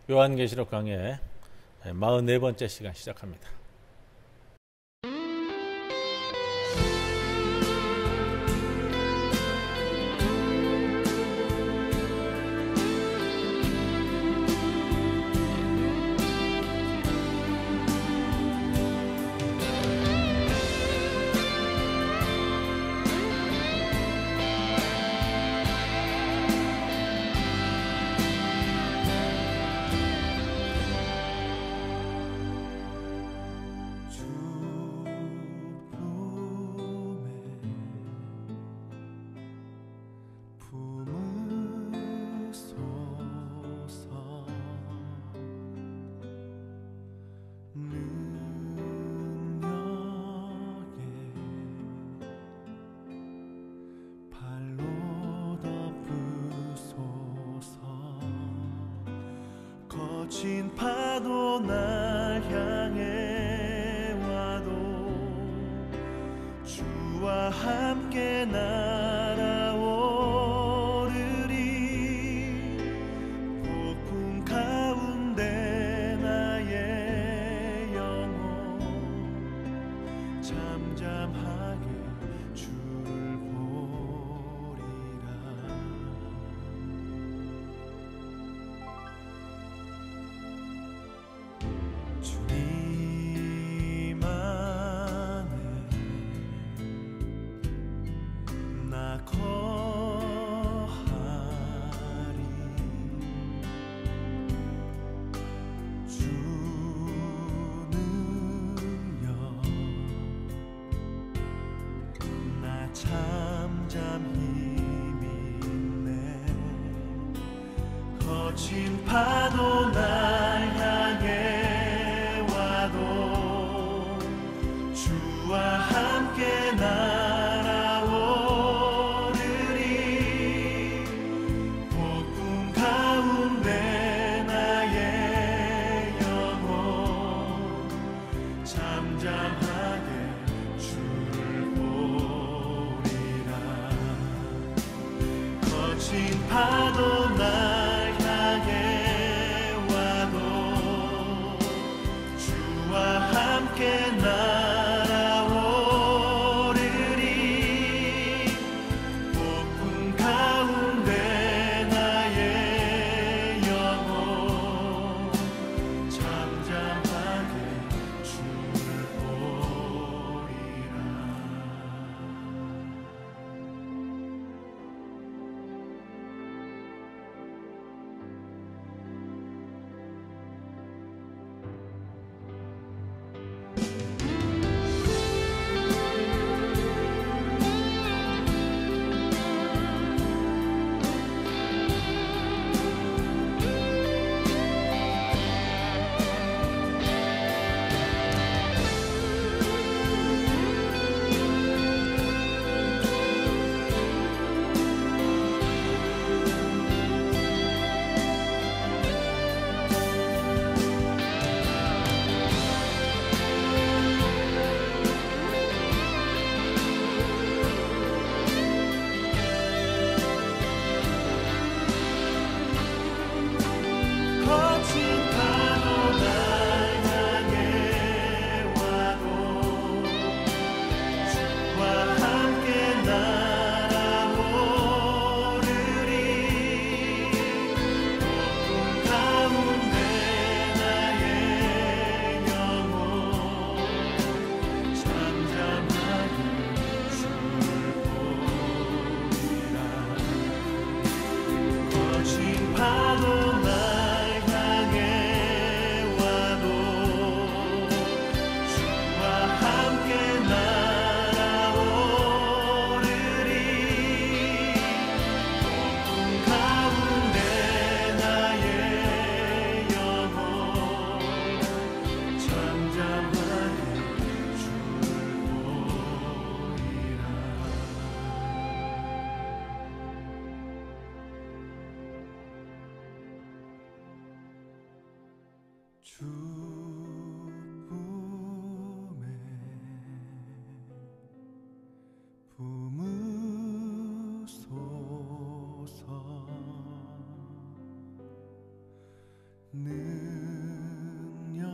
요한계시록 강의 44번째 시간 시작합니다. 거친 파도 날 향해 와도 주와 함께 날아오르리. 폭풍 가운데 나의 영혼 잠잠하게 주를 보리라. 주님 안에 나 거하리. 주 능력 나 잠잠히 믿네. 거친 파도 날 향해 와도 주와 함께 날아오르리. 폭풍 가운데 나의 영혼 잠잠하게 주를 보리라. 거친 파도 날 향해 와도 주와 함께 날아오르리. 폭풍 가운데 나의 영혼 잠잠하게 주를 보리라. 거친 파도 날 향해 와도 주와 함께 날아오르리. 폭풍 가운데 나의 영혼 잠잠하게 주를 보리라. 거친 파도 날 향해 와도 주와 함께 날아오르리. 폭풍 가운데 나의 영혼 잠잠하게 주를 보리라. 주 품에 품으소서. 능력에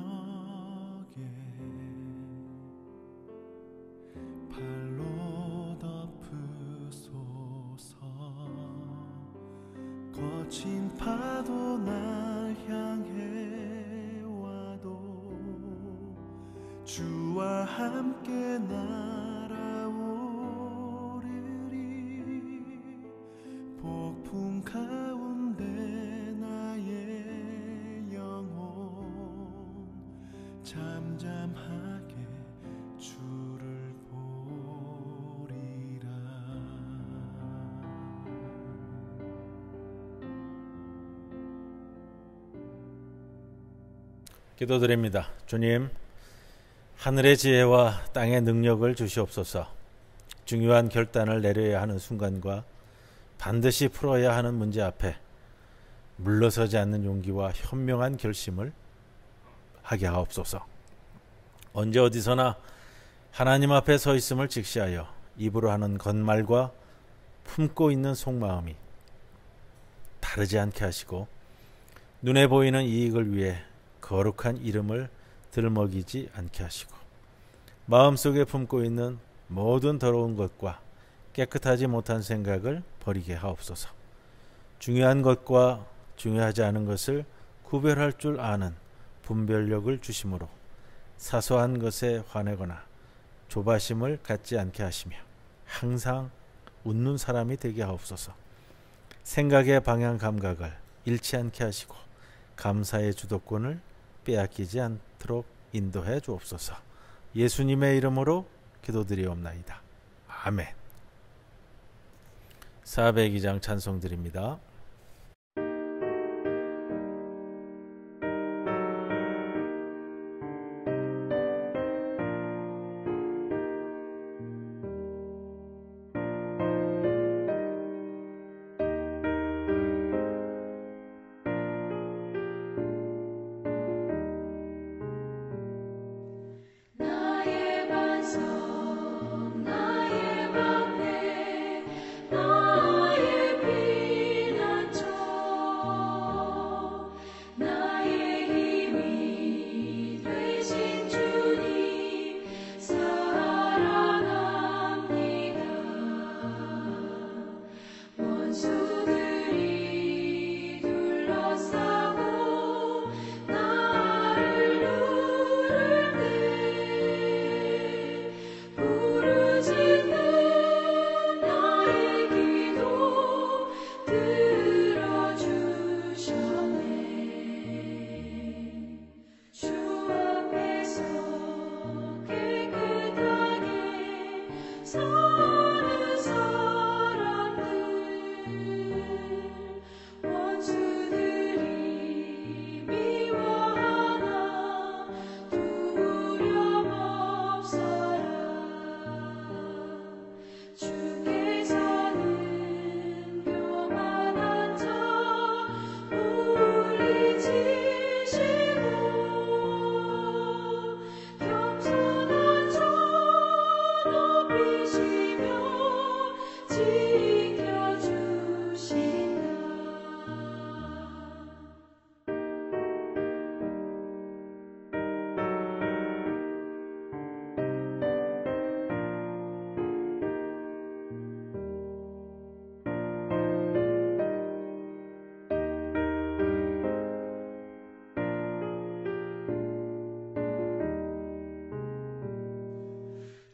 발로 덮으소서. 거친 파도 날 향해 와도 주와 함께 날아오르리. 폭풍 가운데 나의 영혼 잠잠하게 주를 보리라. 기도드립니다. 주님, 하늘의 지혜와 땅의 능력을 주시옵소서. 중요한 결단을 내려야 하는 순간과 반드시 풀어야 하는 문제 앞에 물러서지 않는 용기와 현명한 결심을 하게 하옵소서. 언제 어디서나 하나님 앞에 서 있음을 직시하여 입으로 하는 겉말과 품고 있는 속마음이 다르지 않게 하시고 눈에 보이는 이익을 위해 거룩한 이름을 들먹이지 않게 하시고 마음속에 품고 있는 모든 더러운 것과 깨끗하지 못한 생각을 버리게 하옵소서. 중요한 것과 중요하지 않은 것을 구별할 줄 아는 분별력을 주심으로 사소한 것에 화내거나 조바심을 갖지 않게 하시며 항상 웃는 사람이 되게 하옵소서. 생각의 방향 감각을 잃지 않게 하시고 감사의 주도권을 빼앗기지 않도록 인도해 주옵소서. 예수님의 이름으로 기도드리옵나이다. 아멘. 402장 찬송 드립니다.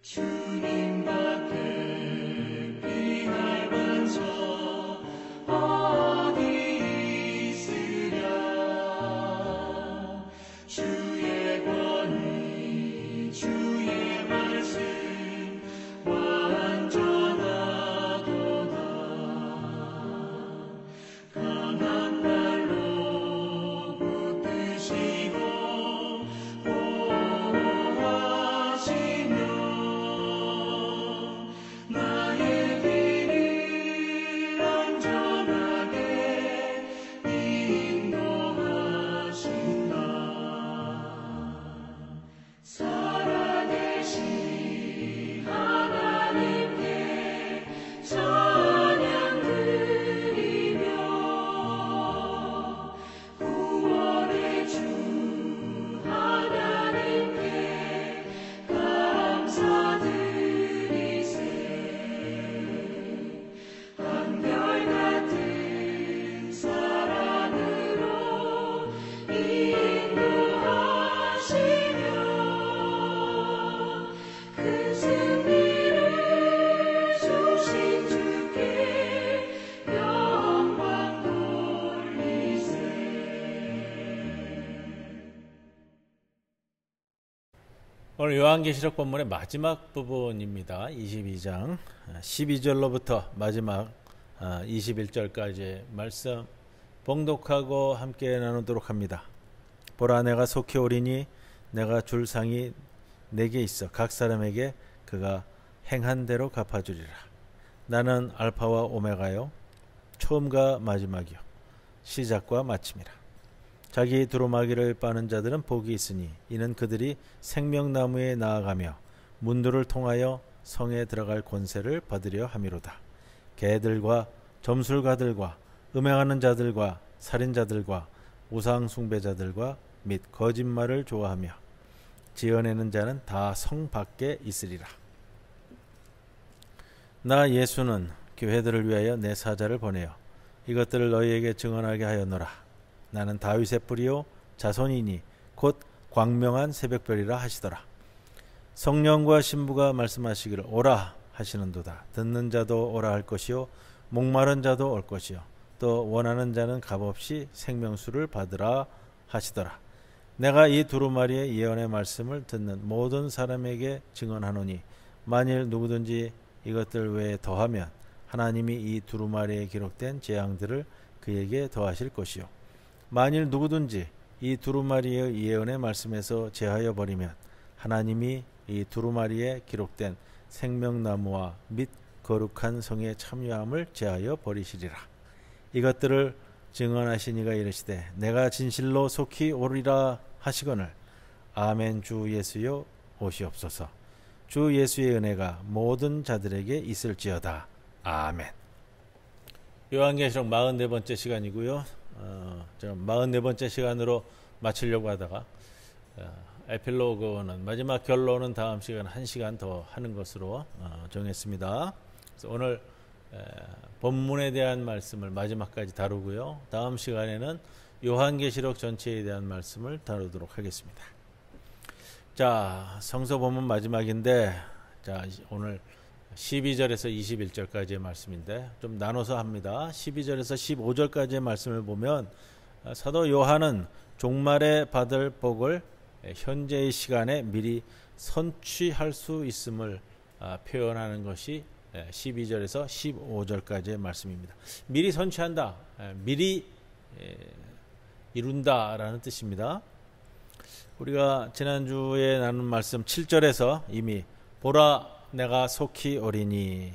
주님밖에 비할 반석 어디 있으랴. 주의 권위 주의 말씀 완전하도다. 강한 발로 붙드시고 보호하시며 오늘 요한계시록 본문의 마지막 부분입니다. 22장 12절로부터 마지막 21절까지의 말씀 봉독하고 함께 나누도록 합니다. 보라, 내가 속히 오리니 내가 줄 상이 내게 있어 각 사람에게 그가 행한 대로 갚아주리라. 나는 알파와 오메가요, 처음과 마지막이요, 시작과 마침이라. 자기 두루마기를 빠는 자들은 복이 있으니 이는 그들이 생명나무에 나아가며 문들을 통하여 성에 들어갈 권세를 받으려 함이로다. 개들과 점술가들과 음행하는 자들과 살인자들과 우상 숭배자들과 및 거짓말을 좋아하며 지어내는 자는 다 성 밖에 있으리라. 나 예수는 교회들을 위하여 내 사자를 보내어 이것들을 너희에게 증언하게 하였노라. 나는 다윗의 뿌리요 자손이니 곧 광명한 새벽별이라 하시더라. 성령과 신부가 말씀하시기를 오라 하시는도다. 듣는 자도 오라 할 것이요 목마른 자도 올 것이요 또 원하는 자는 값없이 생명수를 받으라 하시더라. 내가 이 두루마리의 예언의 말씀을 듣는 모든 사람에게 증언하노니 만일 누구든지 이것들 외에 더하면 하나님이 이 두루마리에 기록된 재앙들을 그에게 더하실 것이요 만일 누구든지 이 두루마리의 예언의 말씀에서 제하여 버리면 하나님이 이 두루마리에 기록된 생명나무와 및 거룩한 성의 참여함을 제하여 버리시리라. 이것들을 증언하신 이가 이르시되 내가 진실로 속히 오리라 하시거늘 아멘. 주 예수여 오시옵소서. 주 예수의 은혜가 모든 자들에게 있을지어다. 아멘. 요한계시록 44번째 시간이고요. 44번째 시간으로 마치려고 하다가 에필로그는 마지막 결론은 다음 시간 1시간 더 하는 것으로 정했습니다. 그래서 오늘 본문에 대한 말씀을 마지막까지 다루고요. 다음 시간에는 요한계시록 전체에 대한 말씀을 다루도록 하겠습니다. 자, 성서 본문 마지막인데, 자, 오늘 12절에서 21절까지의 말씀인데 좀 나눠서 합니다. 12절에서 15절까지의 말씀을 보면 사도 요한은 종말에 받을 복을 현재의 시간에 미리 선취할 수 있음을 표현하는 것이 12절에서 15절까지의 말씀입니다. 미리 선취한다, 미리 이룬다라는 뜻입니다. 우리가 지난주에 나눈 말씀 7절에서 이미 보라 내가 속히 오리니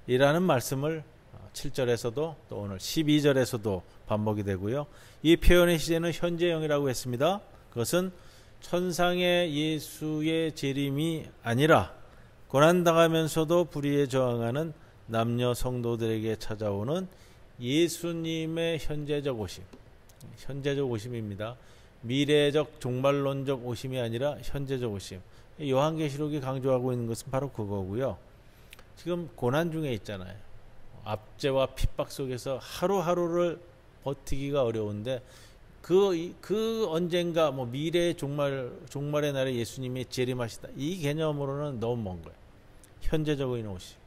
이라는 말씀을 7절에서도 또 오늘 12절에서도 반복이 되고요. 이 표현의 시제는 현재형이라고 했습니다. 그것은 천상의 예수의 재림이 아니라 고난당하면서도 불의에 저항하는 남녀 성도들에게 찾아오는 예수님의 현재적 오심, 현재적 오심입니다. 미래적 종말론적 오심이 아니라 현재적 오심. 요한계시록이 강조하고 있는 것은 바로 그거고요. 지금 고난 중에 있잖아요. 압제와 핍박 속에서 하루하루를 버티기가 어려운데 그 언젠가 미래의 종말의 날에 예수님이 재림하시다. 이 개념으로는 너무 먼 거예요. 현재적인 오심.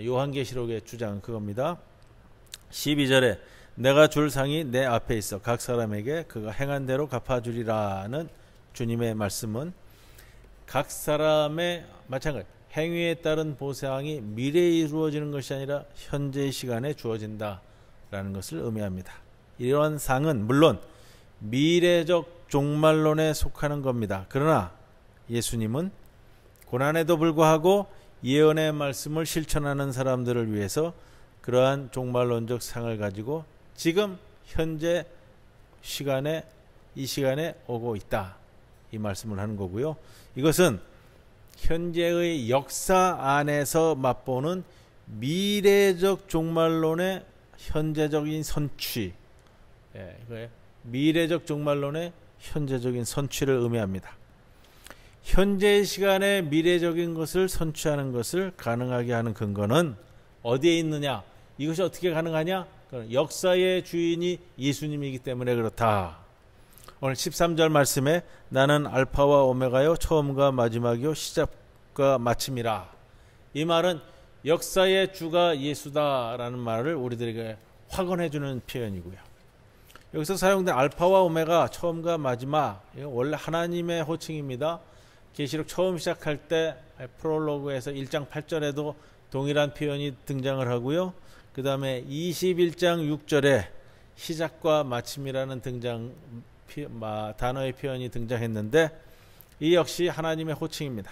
요한계시록의 주장은 그겁니다. 12절에 내가 줄 상이 내 앞에 있어 각 사람에게 그가 행한 대로 갚아주리라는 주님의 말씀은 각 사람의 마찬가지 행위에 따른 보상이 미래에 이루어지는 것이 아니라 현재의 시간에 주어진다라는 것을 의미합니다. 이러한 상은 물론 미래적 종말론에 속하는 겁니다. 그러나 예수님은 고난에도 불구하고 예언의 말씀을 실천하는 사람들을 위해서 그러한 종말론적 상을 가지고 지금 현재 시간에 이 시간에 오고 있다. 이 말씀을 하는 거고요. 이것은 현재의 역사 안에서 맛보는 미래적 종말론의 현재적인 선취, 미래적 종말론의 현재적인 선취를 의미합니다. 현재의 시간에 미래적인 것을 선취하는 것을 가능하게 하는 근거는 어디에 있느냐? 이것이 어떻게 가능하냐? 역사의 주인이 예수님이기 때문에 그렇다. 오늘 13절 말씀에 나는 알파와 오메가요 처음과 마지막이요 시작과 마침이라. 이 말은 역사의 주가 예수다라는 말을 우리들에게 확언해 주는 표현이고요. 여기서 사용된 알파와 오메가 처음과 마지막, 이건 원래 하나님의 호칭입니다. 계시록 처음 시작할 때 프롤로그에서 1장 8절에도 동일한 표현이 등장을 하고요. 그 다음에 21장 6절에 시작과 마침이라는 단어의 표현이 등장했는데 이 역시 하나님의 호칭입니다.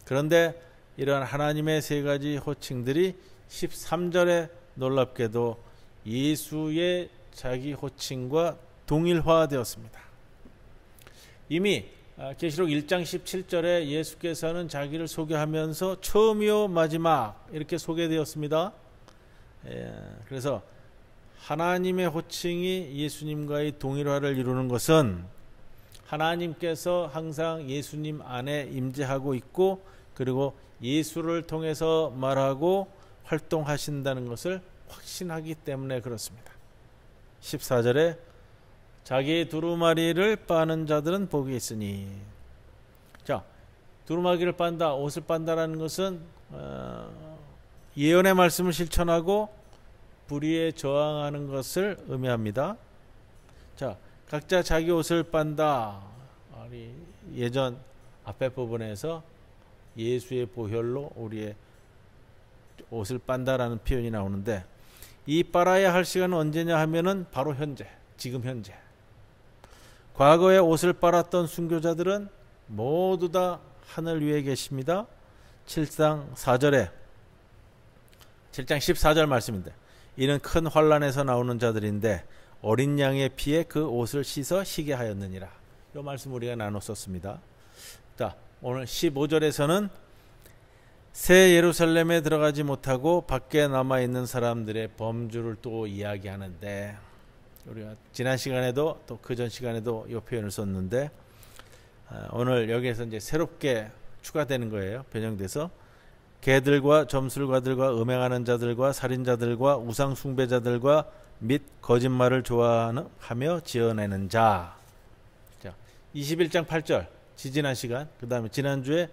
그런데 이러한 하나님의 세 가지 호칭들이 13절에 놀랍게도 예수의 자기 호칭과 동일화되었습니다. 이미 계시록 1장 17절에 예수께서는 자기를 소개하면서 처음이요 마지막 이렇게 소개되었습니다. 그래서 하나님의 호칭이 예수님과의 동일화를 이루는 것은 하나님께서 항상 예수님 안에 임재하고 있고 그리고 예수를 통해서 말하고 활동하신다는 것을 확신하기 때문에 그렇습니다. 14절에 자기 두루마리를 빠는 자들은 복이 있으니, 자, 두루마기를 빤다, 옷을 빤다라는 것은 예언의 말씀을 실천하고 불의에 저항하는 것을 의미합니다. 자, 각자 자기 옷을 빤다. 예전 앞에 부분에서 예수의 보혈로 우리의 옷을 빤다라는 표현이 나오는데, 이 빨아야 할 시간은 언제냐 하면은 바로 현재, 지금 현재. 과거에 옷을 빨았던 순교자들은 모두 다 하늘 위에 계십니다. 7장 14절 말씀인데, 이는 큰 환난에서 나오는 자들인데 어린 양의 피에 그 옷을 씻어 희게 하였느니라. 이 말씀 우리가 나눴었습니다. 자, 오늘 15절에서는 새 예루살렘에 들어가지 못하고 밖에 남아있는 사람들의 범주를 또 이야기하는데, 우리가 지난 시간에도 또 그전 시간에도 이 표현을 썼는데, 오늘 여기에서 이제 새롭게 추가되는 거예요. 변형돼서 개들과 점술가들과 음행하는 자들과 살인자들과 우상 숭배자들과 및 거짓말을 좋아하며 지어내는 자. 자, 21장 8절 지지난 시간, 그 다음에 지난주에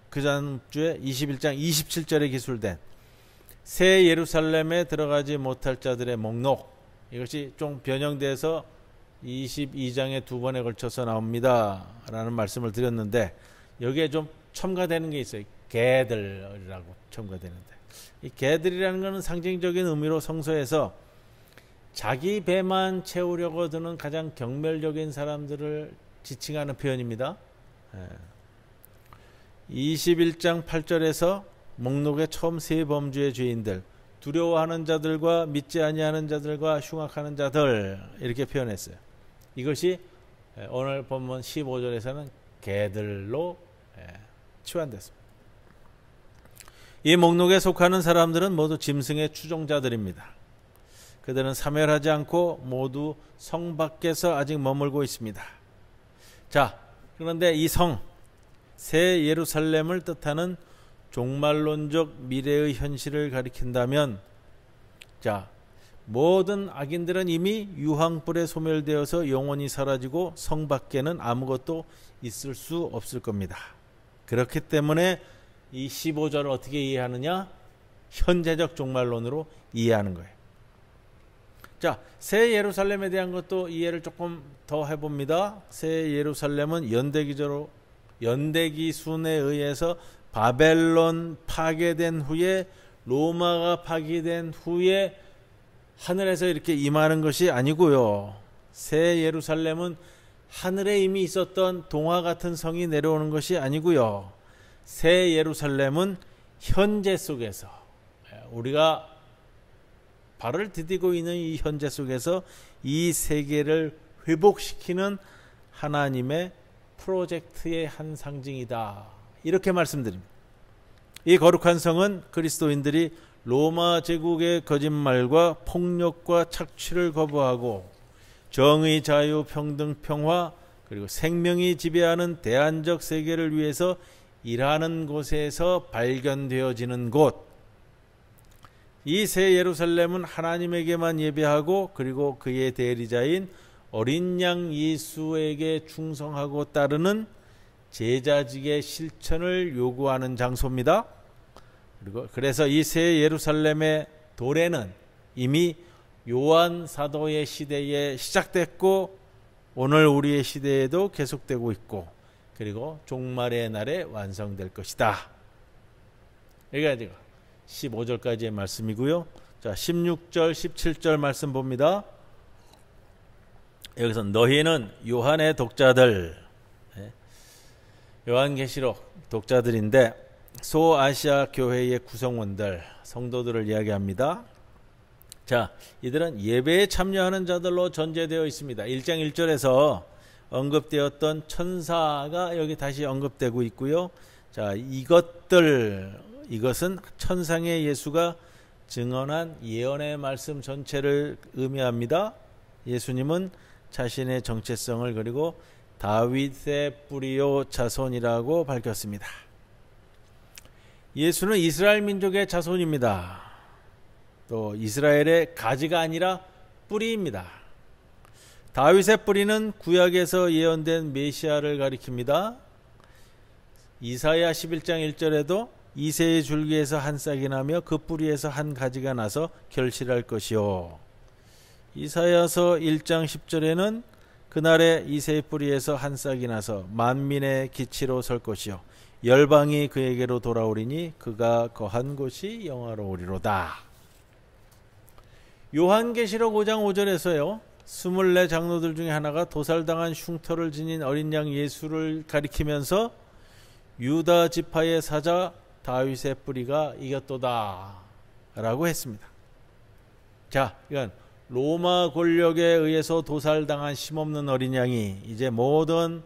그전주에 21장 27절에 기술된 새 예루살렘에 들어가지 못할 자들의 목록, 이것이 좀 변형돼서 22장에 두 번에 걸쳐서 나옵니다 라는 말씀을 드렸는데, 여기에 좀 첨가되는 게 있어요. 개들이라고 첨가되는데, 이 개들이라는 것은 상징적인 의미로 성서에서 자기 배만 채우려고 드는 가장 경멸적인 사람들을 지칭하는 표현입니다. 21장 8절에서 목록의 처음 세 범주의 죄인들, 두려워하는 자들과 믿지 아니하는 자들과 흉악하는 자들, 이렇게 표현했어요. 이것이 오늘 본문 15절에서는 개들로 치환됐습니다. 이 목록에 속하는 사람들은 모두 짐승의 추종자들입니다. 그들은 사멸하지 않고 모두 성 밖에서 아직 머물고 있습니다. 자, 그런데 이 성, 새 예루살렘을 뜻하는 종말론적 미래의 현실을 가리킨다면, 자, 모든 악인들은 이미 유황불에 소멸되어서 영원히 사라지고 성 밖에는 아무것도 있을 수 없을 겁니다. 그렇기 때문에 이 15절을 어떻게 이해하느냐? 현재적 종말론으로 이해하는 거예요. 자, 새 예루살렘에 대한 것도 이해를 조금 더 해봅니다. 새 예루살렘은 연대기순에 의해서 바벨론 파괴된 후에, 로마가 파괴된 후에 하늘에서 이렇게 임하는 것이 아니고요. 새 예루살렘은 하늘에 이미 있었던 동화 같은 성이 내려오는 것이 아니고요. 새 예루살렘은 현재 속에서, 우리가 발을 디디고 있는 이 현재 속에서 이 세계를 회복시키는 하나님의 프로젝트의 한 상징이다, 이렇게 말씀드립니다. 이 거룩한 성은 그리스도인들이 로마 제국의 거짓말과 폭력과 착취를 거부하고 정의, 자유, 평등, 평화, 그리고 생명이 지배하는 대안적 세계를 위해서 일하는 곳에서 발견되어지는 곳. 이 새 예루살렘은 하나님에게만 예배하고 그리고 그의 대리자인 어린 양 예수에게 충성하고 따르는 제자직의 실천을 요구하는 장소입니다. 그래서 이 새 예루살렘의 도래는 이미 요한 사도의 시대에 시작됐고 오늘 우리의 시대에도 계속되고 있고, 그리고 종말의 날에 완성될 것이다. 여기가 15절까지의 말씀이고요. 자, 16절, 17절 말씀 봅니다. 여기서 너희는 요한의 독자들, 요한계시록 독자들인데 소아시아 교회의 구성원들, 성도들을 이야기합니다. 자, 이들은 예배에 참여하는 자들로 전제되어 있습니다. 1장 1절에서 언급되었던 천사가 여기 다시 언급되고 있고요. 자, 이것은 천상의 예수가 증언한 예언의 말씀 전체를 의미합니다. 예수님은 자신의 정체성을 그리고 다윗의 뿌리요 자손이라고 밝혔습니다. 예수는 이스라엘 민족의 자손입니다. 또 이스라엘의 가지가 아니라 뿌리입니다. 다윗의 뿌리는 구약에서 예언된 메시아를 가리킵니다. 이사야 11장 1절에도 이새의 줄기에서 한 싹이 나며 그 뿌리에서 한 가지가 나서 결실할 것이요. 이사야서 1장 10절에는 그날에 이새의 뿌리에서 한 싹이 나서 만민의 기치로 설 것이요. 열방이 그에게로 돌아오리니 그가 거한 곳이 영화로우리로다. 요한계시록 5장 5절에서요. 24 장로들 중에 하나가 도살당한 흉터를 지닌 어린 양 예수를 가리키면서 유다 지파의 사자 다윗의 뿌리가 이겼도다 라고 했습니다. 자, 이건 로마 권력에 의해서 도살당한 힘없는 어린 양이 이제 모든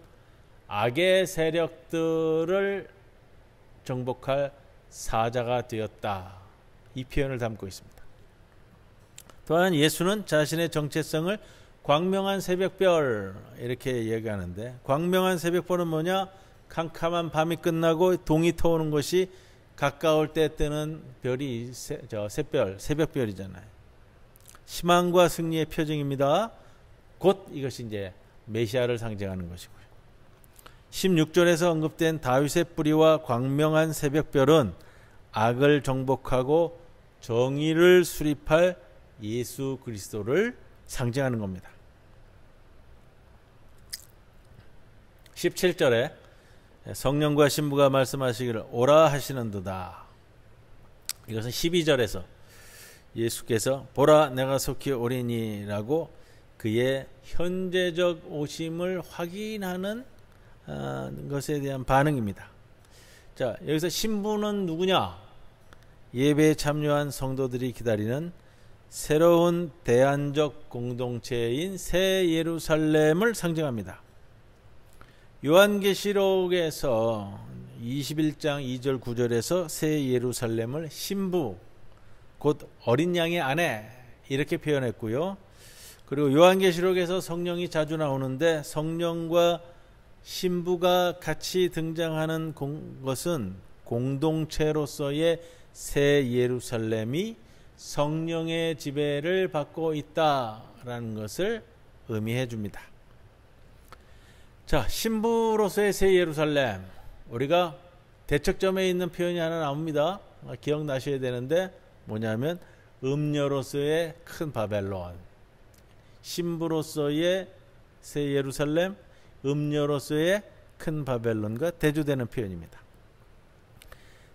악의 세력들을 정복할 사자가 되었다. 이 표현을 담고 있습니다. 또한 예수는 자신의 정체성을 광명한 새벽별 이렇게 얘기하는데, 광명한 새벽별은 뭐냐? 캄캄한 밤이 끝나고 동이 터오는 것이 가까울 때 뜨는 별이 새벽별이잖아요. 희망과 승리의 표징입니다. 곧 이것이 이제 메시아를 상징하는 것이고요. 16절에서 언급된 다윗의 뿌리와 광명한 새벽별은 악을 정복하고 정의를 수립할 예수 그리스도를 상징하는 겁니다. 17절에 성령과 신부가 말씀하시기를 오라 하시는도다. 이것은 12절에서 예수께서 보라 내가 속히 오리니라고 그의 현재적 오심을 확인하는 것에 대한 반응입니다. 자, 여기서 신부는 누구냐? 예배에 참여한 성도들이 기다리는 새로운 대안적 공동체인 새 예루살렘을 상징합니다. 요한계시록에서 21장 2절 9절에서 새 예루살렘을 신부, 곧 어린 양의 아내 이렇게 표현했고요. 그리고 요한계시록에서 성령이 자주 나오는데 성령과 신부가 같이 등장하는 것은 공동체로서의 새 예루살렘이 성령의 지배를 받고 있다라는 것을 의미해 줍니다. 자, 신부로서의 새 예루살렘, 우리가 대척점에 있는 표현이 하나 나옵니다. 기억나셔야 되는데 뭐냐면 음녀로서의 큰 바벨론, 신부로서의 새 예루살렘, 음녀로서의 큰 바벨론과 대조되는 표현입니다.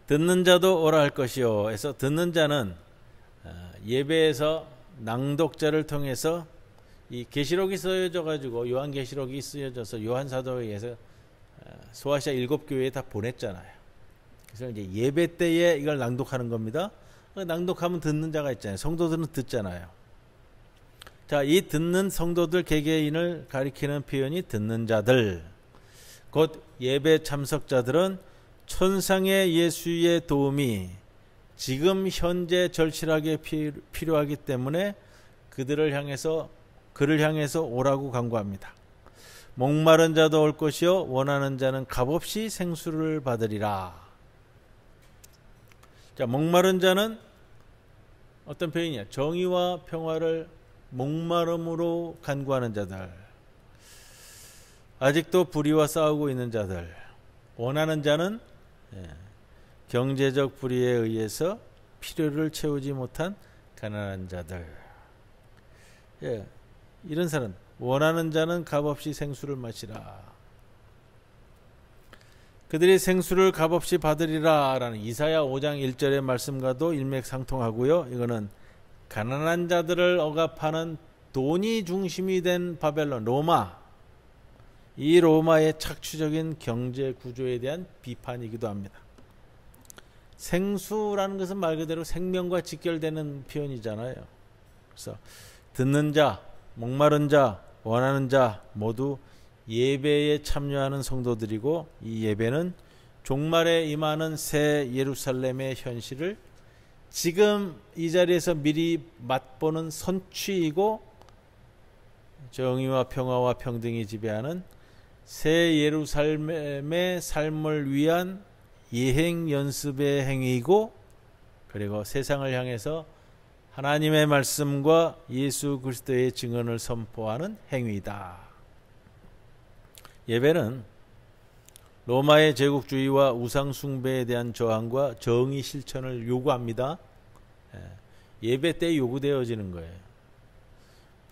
듣는 자도 오라 할 것이요 해서 듣는 자는 예배에서 낭독자를 통해서 이 계시록이 쓰여져 가지고 요한계시록이 쓰여져서 요한 사도에 의해서 소아시아 7교회에 다 보냈잖아요. 그래서 이제 예배 때에 이걸 낭독하는 겁니다. 낭독하면 듣는 자가 있잖아요. 성도들은 듣잖아요. 자, 이 듣는 성도들 개개인을 가리키는 표현이 듣는 자들, 곧 예배 참석자들은 천상의 예수의 도움이 지금 현재 절실하게 필요하기 때문에 그를 향해서 오라고 간구합니다. 목마른 자도 올 것이요 원하는 자는 값없이 생수를 받으리라. 자, 목마른 자는 어떤 표현이냐? 정의와 평화를 목마름으로 간구하는 자들, 아직도 불의와 싸우고 있는 자들, 원하는 자는 경제적 불의에 의해서 필요를 채우지 못한 가난한 자들. 이런 사람, 원하는 자는 값없이 생수를 마시라. 그들이 생수를 값없이 받으리라 라는 이사야 5장 1절의 말씀과도 일맥상통하고요. 이거는 가난한 자들을 억압하는 돈이 중심이 된 바벨론, 로마, 이 로마의 착취적인 경제 구조에 대한 비판이기도 합니다. 생수라는 것은 말 그대로 생명과 직결되는 표현이잖아요. 그래서 듣는 자, 목마른 자, 원하는 자 모두 예배에 참여하는 성도들이고, 이 예배는 종말에 임하는 새 예루살렘의 현실을 지금 이 자리에서 미리 맛보는 선취이고, 정의와 평화와 평등이 지배하는 새 예루살렘의 삶을 위한 예행 연습의 행위이고, 그리고 세상을 향해서 하나님의 말씀과 예수 그리스도의 증언을 선포하는 행위이다. 예배는 로마의 제국주의와 우상 숭배에 대한 저항과 정의 실천을 요구합니다. 예배 때 요구되어지는 거예요.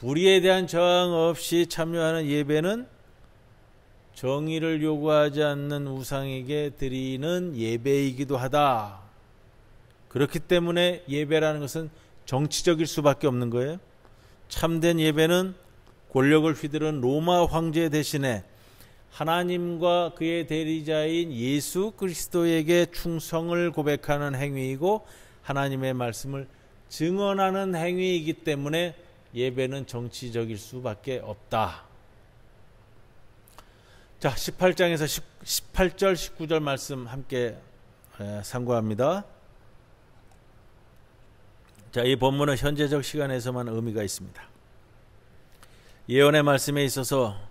불의에 대한 저항 없이 참여하는 예배는 정의를 요구하지 않는 우상에게 드리는 예배이기도 하다. 그렇기 때문에 예배라는 것은 정치적일 수밖에 없는 거예요. 참된 예배는 권력을 휘두른 로마 황제 대신에 하나님과 그의 대리자인 예수 그리스도에게 충성을 고백하는 행위이고, 하나님의 말씀을 증언하는 행위이기 때문에 예배는 정치적일 수밖에 없다. 자, 18장에서 18절 19절 말씀 함께 상고합니다. 자, 이 본문은 현재적 시간에서만 의미가 있습니다. 예언의 말씀에 있어서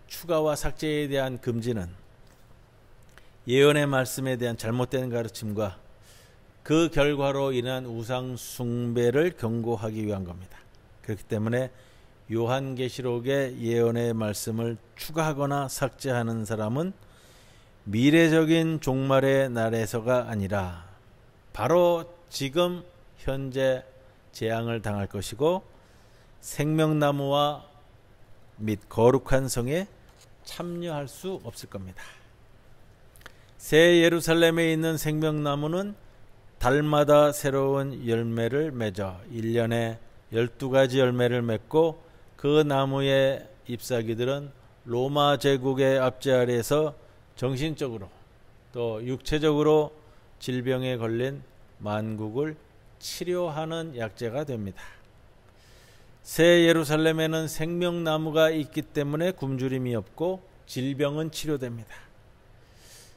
추가와 삭제에 대한 금지는 예언의 말씀에 대한 잘못된 가르침과 그 결과로 인한 우상 숭배를 경고하기 위한 겁니다. 그렇기 때문에 요한계시록의 예언의 말씀을 추가하거나 삭제하는 사람은 미래적인 종말의 날에서가 아니라 바로 지금 현재 재앙을 당할 것이고, 생명나무와 및 거룩한 성에 참여할 수 없을 겁니다. 새 예루살렘에 있는 생명나무는 달마다 새로운 열매를 맺어 1년에 12가지 열매를 맺고, 그 나무의 잎사귀들은 로마 제국의 압제 아래에서 정신적으로 또 육체적으로 질병에 걸린 만국을 치료하는 약재가 됩니다. 새 예루살렘에는 생명나무가 있기 때문에 굶주림이 없고 질병은 치료됩니다.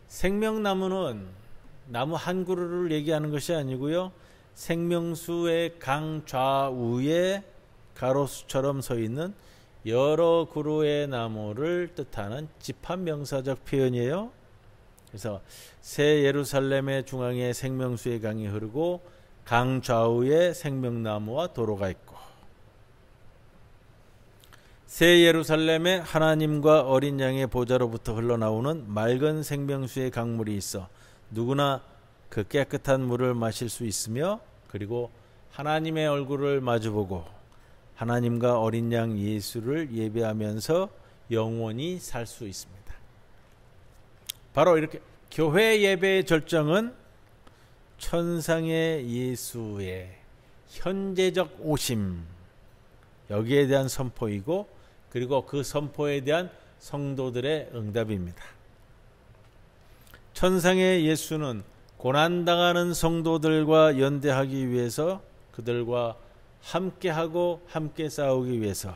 생명나무는 나무 한 그루를 얘기하는 것이 아니고요, 생명수의 강 좌우에 가로수처럼 서 있는 여러 그루의 나무를 뜻하는 집합명사적 표현이에요. 그래서 새 예루살렘의 중앙에 생명수의 강이 흐르고 강 좌우에 생명나무와 도로가 있고, 새 예루살렘에 하나님과 어린 양의 보좌로부터 흘러나오는 맑은 생명수의 강물이 있어 누구나 그 깨끗한 물을 마실 수 있으며, 그리고 하나님의 얼굴을 마주보고 하나님과 어린 양 예수를 예배하면서 영원히 살 수 있습니다. 바로 이렇게 교회 예배의 절정은 천상의 예수의 현재적 오심, 여기에 대한 선포이고, 그리고 그 선포에 대한 성도들의 응답입니다. 천상의 예수는 고난당하는 성도들과 연대하기 위해서, 그들과 함께하고 함께 싸우기 위해서,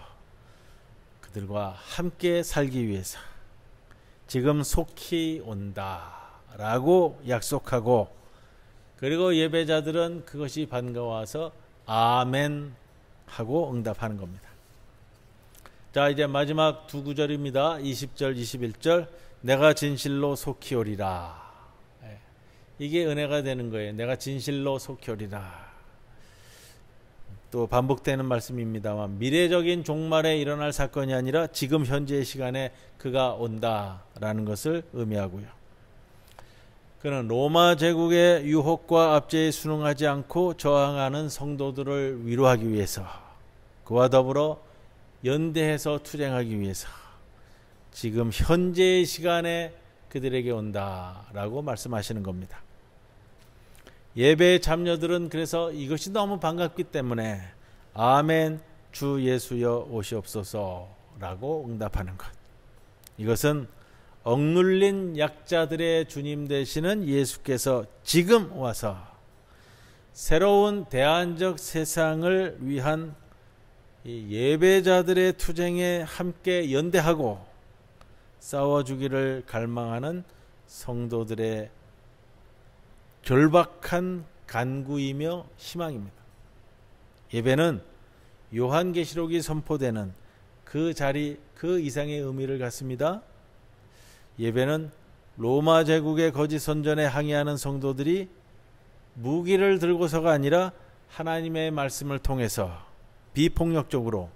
그들과 함께 살기 위해서 지금 속히 온다라고 약속하고, 그리고 예배자들은 그것이 반가워서 아멘 하고 응답하는 겁니다. 자, 이제 마지막 두 구절입니다. 20절 21절. 내가 진실로 속히 오리라. 이게 은혜가 되는 거예요. 내가 진실로 속히 오리라. 또 반복되는 말씀입니다만, 미래적인 종말에 일어날 사건이 아니라 지금 현재의 시간에 그가 온다라는 것을 의미하고요. 그는 로마 제국의 유혹과 압제에 순응하지 않고 저항하는 성도들을 위로하기 위해서, 그와 더불어 연대해서 투쟁하기 위해서 지금 현재의 시간에 그들에게 온다라고 말씀하시는 겁니다. 예배의 참여들은 그래서 이것이 너무 반갑기 때문에 아멘 주 예수여 오시옵소서라고 응답하는 것. 이것은 억눌린 약자들의 주님 되시는 예수께서 지금 와서 새로운 대안적 세상을 위한 이 예배자들의 투쟁에 함께 연대하고 싸워주기를 갈망하는 성도들의 절박한 간구이며 희망입니다. 예배는 요한계시록이 선포되는 그 자리, 그 이상의 의미를 갖습니다. 예배는 로마 제국의 거짓 선전에 항의하는 성도들이 무기를 들고서가 아니라 하나님의 말씀을 통해서 비폭력적으로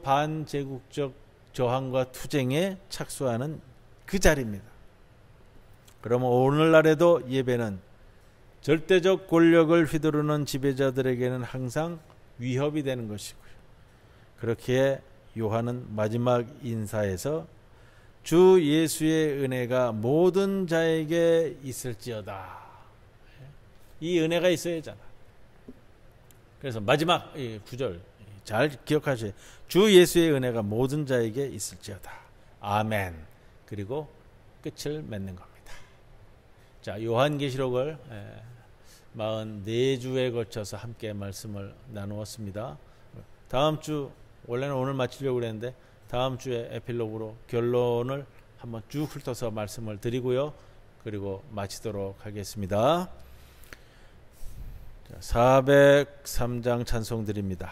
반제국적 저항과 투쟁에 착수하는 그 자리입니다. 그러면 오늘날에도 예배는 절대적 권력을 휘두르는 지배자들에게는 항상 위협이 되는 것이고요. 그렇기에 요한은 마지막 인사에서 주 예수의 은혜가 모든 자에게 있을지어다. 이 은혜가 있어야 하잖아. 그래서 마지막 구절 잘 기억하세요. 주 예수의 은혜가 모든 자에게 있을지어다. 아멘. 그리고 끝을 맺는 겁니다. 자, 요한계시록을 44주에 걸쳐서 함께 말씀을 나누었습니다. 다음 주, 원래는 오늘 마치려고 그랬는데 다음 주에 에필로그로 결론을 한번 쭉 훑어서 말씀을 드리고요. 그리고 마치도록 하겠습니다. 403장 찬송 드립니다.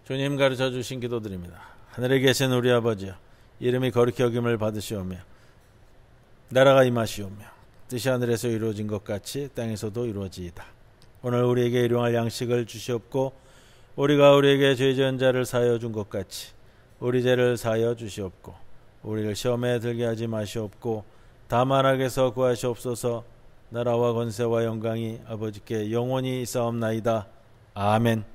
주님 가르쳐 주신 기도드립니다. 하늘에 계신 우리 아버지여, 이름이 거룩히 여김을 받으시오며 나라가 임하시오며 뜻이 하늘에서 이루어진 것 같이 땅에서도 이루어지이다. 오늘 우리에게 일용할 양식을 주시옵고 우리가 우리에게 죄 지은 자를 사하여 준 것 같이 우리 죄를 사하여 주시옵고 우리를 시험에 들게 하지 마시옵고 다만 악에서 구하시옵소서. 나라와 권세와 영광이 아버지께 영원히 있사옵나이다. 아멘.